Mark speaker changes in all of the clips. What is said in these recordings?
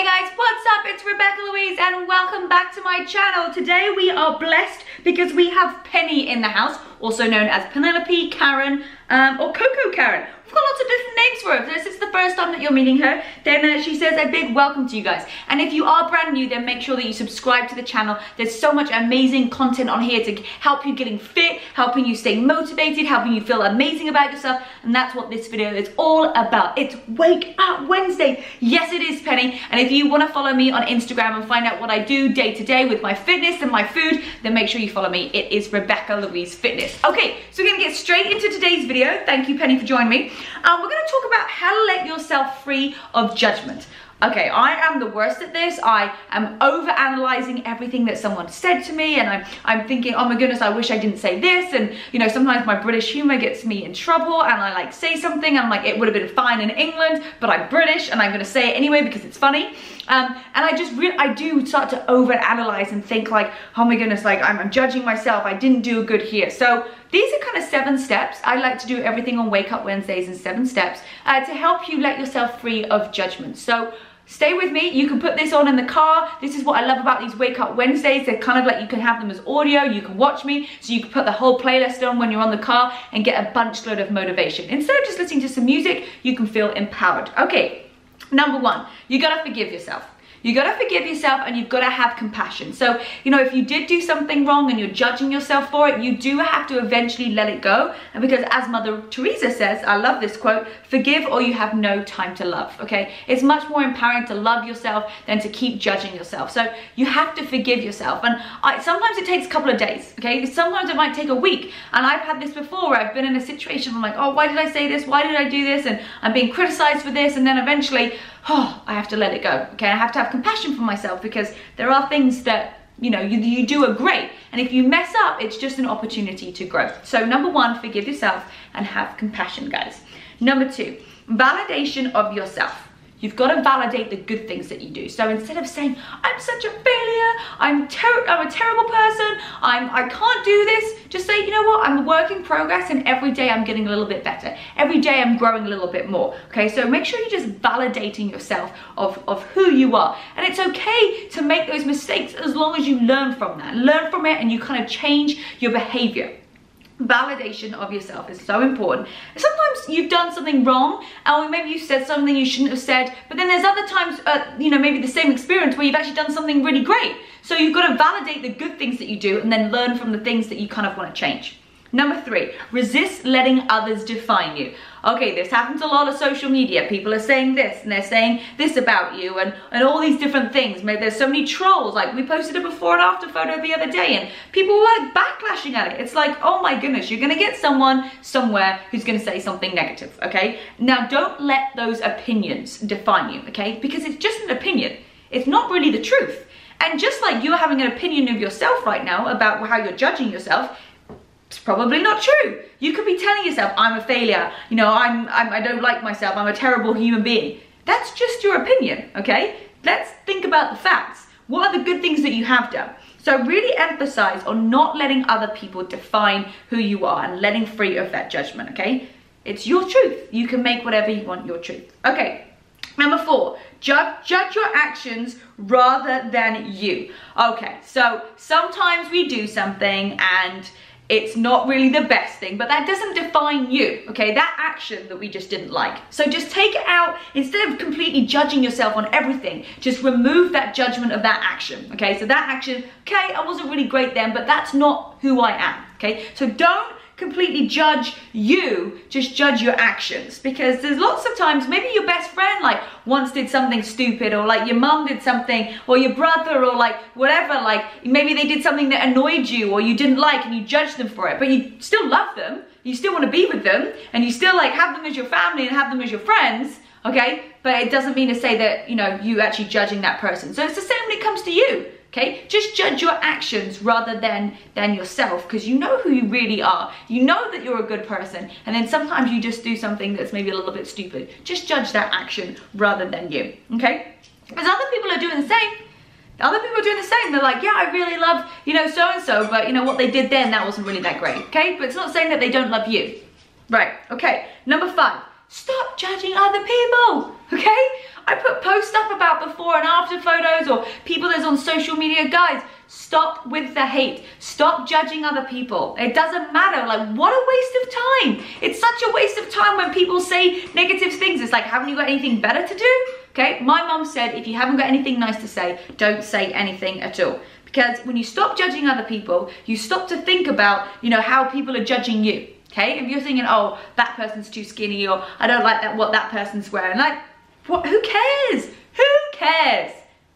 Speaker 1: Hey guys, what's up? It's Rebecca-Louise and welcome back to my channel. Today we are blessed because we have Penny in the house, also known as Penelope, Karen, or Coco Karen. We've got lots of different names for her. This is the first time that you're meeting her. Then she says a big welcome to you guys. And if you are brand new, then make sure that you subscribe to the channel. There's so much amazing content on here to help you getting fit, helping you stay motivated, helping you feel amazing about yourself. And that's what this video is all about. It's Wake Up Wednesday. Yes, it is, Penny. And if you want to follow me on Instagram and find out what I do day to day with my fitness and my food, then make sure you follow me. It is Rebecca-Louise Fitness. Okay, so we're going to get straight into today's video. Thank you, Penny, for joining me. We're going to talk about how to let yourself free of judgment. Okay, I am the worst at this. I am over-analyzing everything that someone said to me, and I'm thinking, oh my goodness, I wish I didn't say this. And you know, sometimes my British humor gets me in trouble, and I like say something, and I'm like, it would have been fine in England, but I'm British, and I'm gonna say it anyway because it's funny. And I do start to over-analyze and think like, oh my goodness, like I'm judging myself. I didn't do good here. So these are kind of 7 steps. I like to do everything on Wake Up Wednesdays in 7 steps to help you let yourself free of judgment. So stay with me. You can put this on in the car. This is what I love about these Wake Up Wednesdays. They're kind of like you can have them as audio. You can watch me. So you can put the whole playlist on when you're on the car and get a bunch load of motivation. Instead of just listening to some music, you can feel empowered. Okay, number 1, you gotta forgive yourself. You gotta forgive yourself and you've gotta have compassion. So, you know, if you did do something wrong and you're judging yourself for it, you do have to eventually let it go. And because as Mother Teresa says, I love this quote, forgive or you have no time to love, okay? It's much more empowering to love yourself than to keep judging yourself. So you have to forgive yourself. And sometimes it takes a couple of days, okay? Sometimes it might take a week. And I've had this before where I've been in a situation where I'm like, oh, why did I say this? Why did I do this? And I'm being criticized for this. And then eventually, oh, I have to let it go, okay? I have to have compassion for myself because there are things that, you know, you do are great. And if you mess up, it's just an opportunity to grow. So number 1, forgive yourself and have compassion, guys. Number 2, validation of yourself. You've got to validate the good things that you do. So instead of saying, I'm such a failure, I'm a terrible person, I can't do this, just say, you know what, I'm a work in progress and every day I'm getting a little bit better. Every day I'm growing a little bit more, okay? So make sure you're just validating yourself of who you are. And it's okay to make those mistakes as long as you learn from that. Learn from it and you kind of change your behavior. Validation of yourself is so important. Sometimes you've done something wrong, or maybe you said something you shouldn't have said, but then there's other times, you know, maybe the same experience where you've actually done something really great. So you've got to validate the good things that you do and then learn from the things that you kind of want to change. Number 3, resist letting others define you. Okay, this happens a lot of social media. People are saying this and they're saying this about you and all these different things. Maybe there's so many trolls. Like we posted a before and after photo the other day and people were like backlashing at it. It's like, oh my goodness, you're gonna get someone somewhere who's gonna say something negative, okay? Now don't let those opinions define you, okay? Because it's just an opinion. It's not really the truth. And just like you're having an opinion of yourself right now about how you're judging yourself, it's probably not true. You could be telling yourself, I'm a failure, you know, I don't like myself, I'm a terrible human being. That's just your opinion, okay? Let's think about the facts. What are the good things that you have done? So really emphasize on not letting other people define who you are and letting free of that judgment, okay? It's your truth. You can make whatever you want your truth. Okay. Number 4, judge your actions rather than you. Okay, so sometimes we do something and it's not really the best thing, but that doesn't define you, okay? That action that we just didn't like. So just take it out, instead of completely judging yourself on everything, just remove that judgment of that action, okay? So that action, okay, I wasn't really great then, but that's not who I am, okay? So don't completely judge you, just judge your actions, because there's lots of times maybe your best friend like once did something stupid, or like your mum did something, or your brother, or like whatever, like maybe they did something that annoyed you or you didn't like and you judged them for it, but you still love them, you still want to be with them, and you still like have them as your family and have them as your friends, okay? But it doesn't mean to say that, you know, you actually judging that person. So it's the same when it comes to you. Okay, just judge your actions rather than yourself, because you know who you really are. You know that you're a good person, and then sometimes you just do something that's maybe a little bit stupid. Just judge that action rather than you, okay? Because other people are doing the same. Other people are doing the same. They're like, yeah, I really love, you know, so-and-so, but you know what they did then, that wasn't really that great, okay? But it's not saying that they don't love you. Right, okay. Number 5, stop judging other people, okay? I put posts up about before and after photos or people that's on social media. Guys, stop with the hate. Stop judging other people. It doesn't matter. Like, what a waste of time. It's such a waste of time when people say negative things. It's like, haven't you got anything better to do? Okay, my mum said, if you haven't got anything nice to say, don't say anything at all. Because when you stop judging other people, you stop to think about, you know, how people are judging you. Okay, if you're thinking, oh, that person's too skinny, or I don't like that what that person's wearing, like, what? Who cares? Who cares?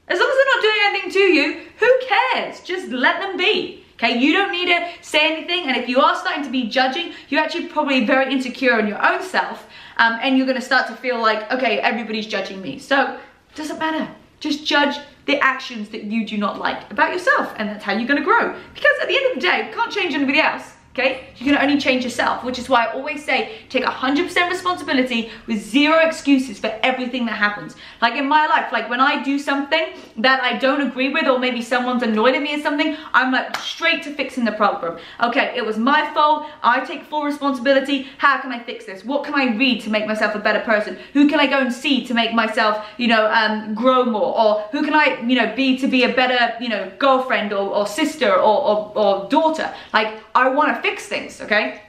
Speaker 1: As long as they're not doing anything to you, who cares? Just let them be. Okay, you don't need to say anything, and if you are starting to be judging, you're actually probably very insecure in your own self, and you're going to start to feel like, okay, everybody's judging me. So it doesn't matter. Just judge the actions that you do not like about yourself, and that's how you're going to grow. Because at the end of the day, you can't change anybody else. Okay? You can only change yourself, which is why I always say take 100% responsibility with 0 excuses for everything that happens. Like in my life, like when I do something that I don't agree with, or maybe someone's annoyed at me or something, I'm like straight to fixing the problem. Okay, it was my fault. I take full responsibility. How can I fix this? What can I read to make myself a better person? Who can I go and see to make myself, you know, grow more? Or who can I, you know, be to be a better, you know, girlfriend or sister or daughter? Like, I want to fix things, okay?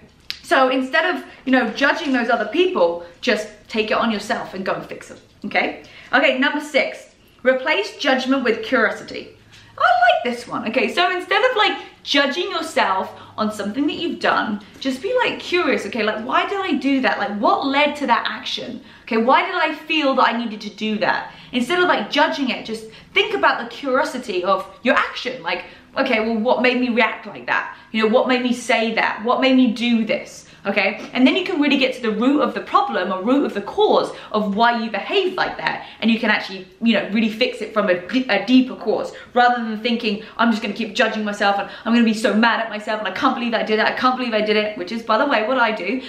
Speaker 1: So instead of, you know, judging those other people, just take it on yourself and go and fix them, okay? Okay, number 6, replace judgment with curiosity. I like this one, okay? So instead of like judging yourself on something that you've done, just be like curious, okay? Like, why did I do that? Like, what led to that action? Okay, why did I feel that I needed to do that? Instead of like judging it, just think about the curiosity of your action. Like, okay, well, what made me react like that? You know, what made me say that? What made me do this? Okay, and then you can really get to the root of the problem or root of the cause of why you behave like that, and you can actually, you know, really fix it from a deeper cause, rather than thinking, I'm just going to keep judging myself and I'm going to be so mad at myself and I can't believe I did it, I can't believe I did it, which is, by the way, what I do.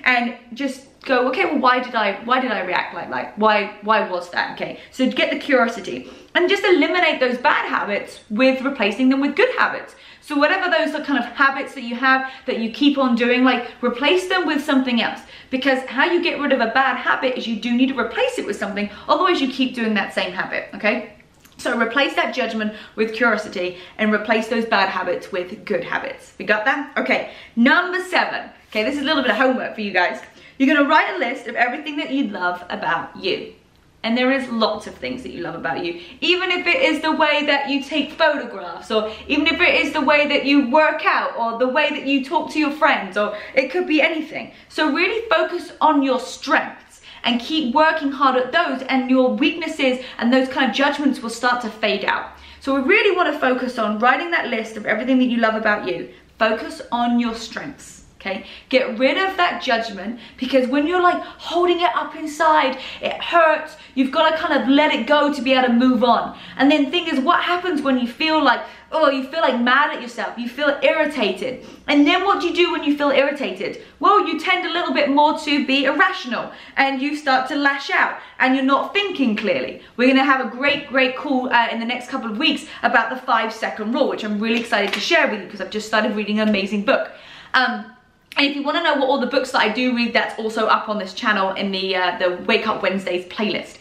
Speaker 1: And just go, okay, well, why did I react like that? Why was that? Okay, so get the curiosity and just eliminate those bad habits with replacing them with good habits. So whatever those are kind of habits that you have that you keep on doing, like, replace them with something else. Because how you get rid of a bad habit is you do need to replace it with something, otherwise you keep doing that same habit, okay? So replace that judgment with curiosity and replace those bad habits with good habits. We got that? Okay, number 7. Okay, this is a little bit of homework for you guys. You're gonna write a list of everything that you love about you. And there is lots of things that you love about you. Even if it is the way that you take photographs, or even if it is the way that you work out, or the way that you talk to your friends, or it could be anything. So really focus on your strengths and keep working hard at those, and your weaknesses and those kind of judgments will start to fade out. So we really want to focus on writing that list of everything that you love about you. Focus on your strengths. Okay, get rid of that judgment, because when you're like holding it up inside, it hurts. You've got to kind of let it go to be able to move on. And then thing is, what happens when you feel like, oh, you feel like mad at yourself, you feel irritated. And then what do you do when you feel irritated? Well, you tend a little bit more to be irrational, and you start to lash out, and you're not thinking clearly. We're going to have a great call in the next couple of weeks about the 5-second rule, which I'm really excited to share with you, because I've just started reading an amazing book. And if you want to know what all the books that I do read, that's also up on this channel in the Wake Up Wednesdays playlist.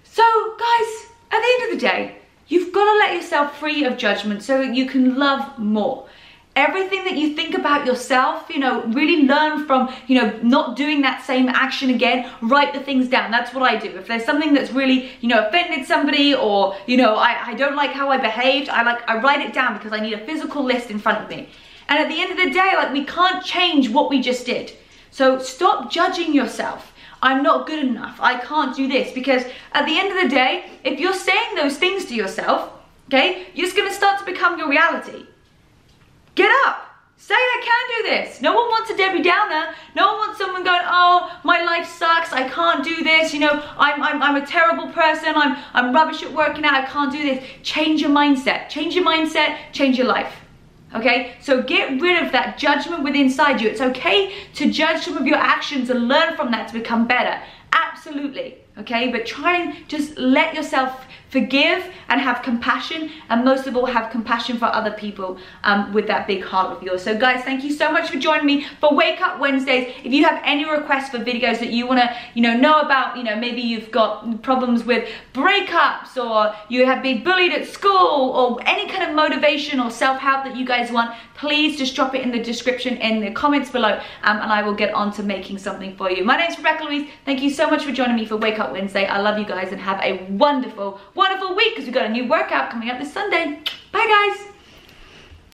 Speaker 1: So guys, at the end of the day, you've got to let yourself free of judgment so that you can love more. Everything that you think about yourself, you know, really learn from, you know, not doing that same action again. Write the things down. That's what I do. If there's something that's really, you know, offended somebody, or, you know, I don't like how I behaved, I write it down, because I need a physical list in front of me. And at the end of the day, like, we can't change what we just did. So stop judging yourself. I'm not good enough. I can't do this. Because at the end of the day, if you're saying those things to yourself, okay, you're just going to start to become your reality. Get up. Say, I can do this. No one wants a Debbie Downer. No one wants someone going, oh, my life sucks. I can't do this. You know, I'm a terrible person. I'm rubbish at working out. I can't do this. Change your mindset. Change your mindset. Change your life. Okay, so get rid of that judgment within inside you. It's okay to judge some of your actions and learn from that to become better. Absolutely, okay? But try and just let yourself forgive and have compassion, and most of all have compassion for other people with that big heart of yours. So guys, thank you so much for joining me for Wake Up Wednesdays. If you have any requests for videos that you want to know about, maybe you've got problems with breakups, or you have been bullied at school, or any kind of motivation or self-help that you guys want, please just drop it in the description in the comments below, and I will get on to making something for you. My name's Rebecca-Louise. Thank you so much for joining me for Wake Up Wednesday. I love you guys, and have a wonderful, wonderful week, because we've got a new workout coming up this Sunday. Bye guys.